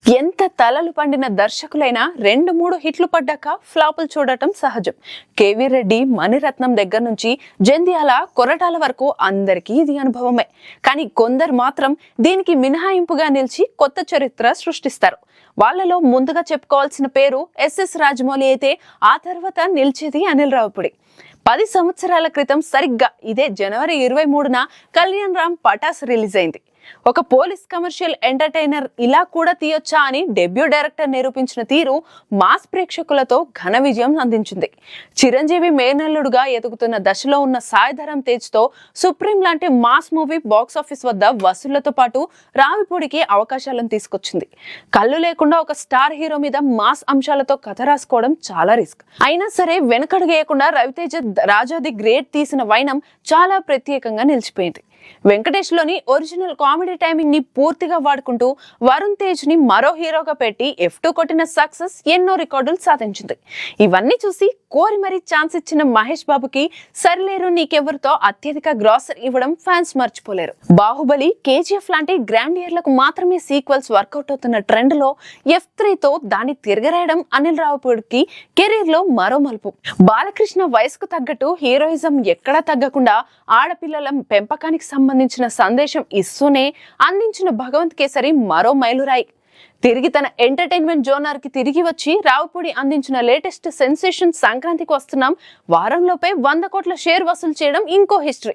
ఎంత తలలు పండిన దర్శకులైనా 2-3 హిట్లు పడ్డాక ఫ్లాపులు చూడటం సహజం. కేవీ రెడ్డి, మణిరత్నం దగ్గర నుంచి జంధ్యాల, కొరటాల వరకు అందరికీ ఇది అనుభవమే. కానీ కొందరు మాత్రం దీనికి మినహాయింపుగా నిలిచి కొత్త చరిత్ర సృష్టిస్తారు. వాళ్లలో ముందుగా చెప్పుకోవాల్సిన పేరు ఎస్ఎస్ రాజమౌళి అయితే ఆ తర్వాత నిలిచేది అనిల్ రావిపూడి. 10 సంవత్సరాల క్రితం సరిగ్గా ఇదే జనవరి 23న కళ్యాణ్ రామ్ పటాస్ రిలీజ్ అయింది. ఒక పోలీస్ కమర్షియల్ ఎంటర్టైనర్ ఇలా కూడా తీయొచ్చా అని డెబ్యూ డైరెక్టర్ నిరూపించిన తీరు మాస్ ప్రేక్షకులతో ఘన విజయం అందించింది. చిరంజీవి మేనల్లుడుగా ఎదుగుతున్న దశలో ఉన్న సాయి ధరమ్ తేజ్ తో సుప్రీం లాంటి మాస్ మూవీ బాక్సాఫీస్ వద్ద వసూళ్లతో పాటు రావిపూడికి అవకాశాలను తీసుకొచ్చింది. కళ్ళు లేకుండా ఒక స్టార్ హీరో మీద మాస్ అంశాలతో కథ రాసుకోవడం చాలా రిస్క్. అయినా సరే వెనకడుగేయకుండా రవితేజ రాజా ది గ్రేట్ తీసిన వైనం చాలా ప్రత్యేకంగా నిలిచిపోయింది. వెంకటేష్ లోని ఒరిజినల్ కామెడీ టైమింగ్ ని పూర్తిగా వాడుకుంటూ వరుణ్ తేజ్ ని మరో హీరోగా పెట్టి F2 కొట్టిన సక్సెస్ ఎన్నో రికార్డులు సాధించింది. ఇవన్నీ చూసి కోరి మరీ ఛాన్స్ ఇచ్చిన మహేష్ బాబుకి సరిలేరు నీకెవరితో అత్యధిక గ్రాసర్ ఇవ్వడం ఫ్యాన్స్ మర్చిపోలేరు. బాహుబలి, KGF లాంటి గ్రాండ్ ఇయర్లకు మాత్రమే సీక్వెల్స్ వర్కౌట్ అవుతున్న ట్రెండ్ లో F3తో దాన్ని తిరగరాయడం అనిల్ రావిపూడికి కెరీర్ లో మరో మలుపు. బాలకృష్ణ వయసుకు తగ్గట్టు హీరోయిజం ఎక్కడా తగ్గకుండా ఆడపిల్లల పెంపకానికి సంబంధించిన సందేశం ఇస్తూనే అందించిన భగవంత్ కేసరి మరో మైలురాయి. తిరిగి తన ఎంటర్టైన్మెంట్ జోనర్ కి తిరిగి వచ్చి రావిపూడి అందించిన లేటెస్ట్ సెన్సేషన్ సంక్రాంతికి వస్తున్నాం వారంలోపే 100 కోట్ల షేర్ వసూలు చేయడం ఇంకో హిస్టరీ.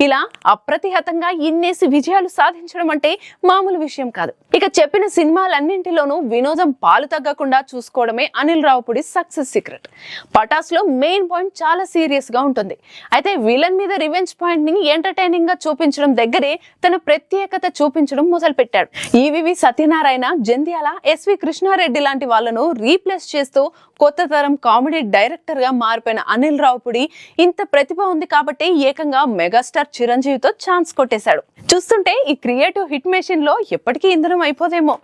ఇలా అప్రతిహతంగా ఇన్నేసి విజయాలు సాధించడం అంటే మామూలు విషయం కాదు. ఇక చెప్పిన సినిమాలన్నింటిలోనూ వినోదం పాలు తగ్గకుండా చూసుకోవడమే అనిల్ రావిపూడి సక్సెస్ సీక్రెట్. పటాస్ లో మెయిన్ పాయింట్ చాలా సీరియస్ గా ఉంటుంది. అయితే విలన్ మీద రివెంజ్ పాయింట్ ని ఎంటర్టైనింగ్ గా చూపించడం దగ్గరే తన ప్రత్యేకత చూపించడం మొదలు పెట్టాడు. ఈవీవి సత్యనారాయణ, జంధ్యాల, ఎస్వి కృష్ణారెడ్డి లాంటి వాళ్ళను రీప్లేస్ చేస్తూ కొత్త తరం కామెడీ డైరెక్టర్ గా మారిపోయిన అనిల్ రావిపూడి ఇంత ప్రతిభ ఉంది కాబట్టి ఏకంగా మెగాస్టార్ చిరంజీవితో ఛాన్స్ కొట్టేశాడు. చూస్తుంటే ఈ క్రియేటివ్ హిట్ మెషిన్ లో ఎప్పటికీ ఇంధనం అయిపోదేమో.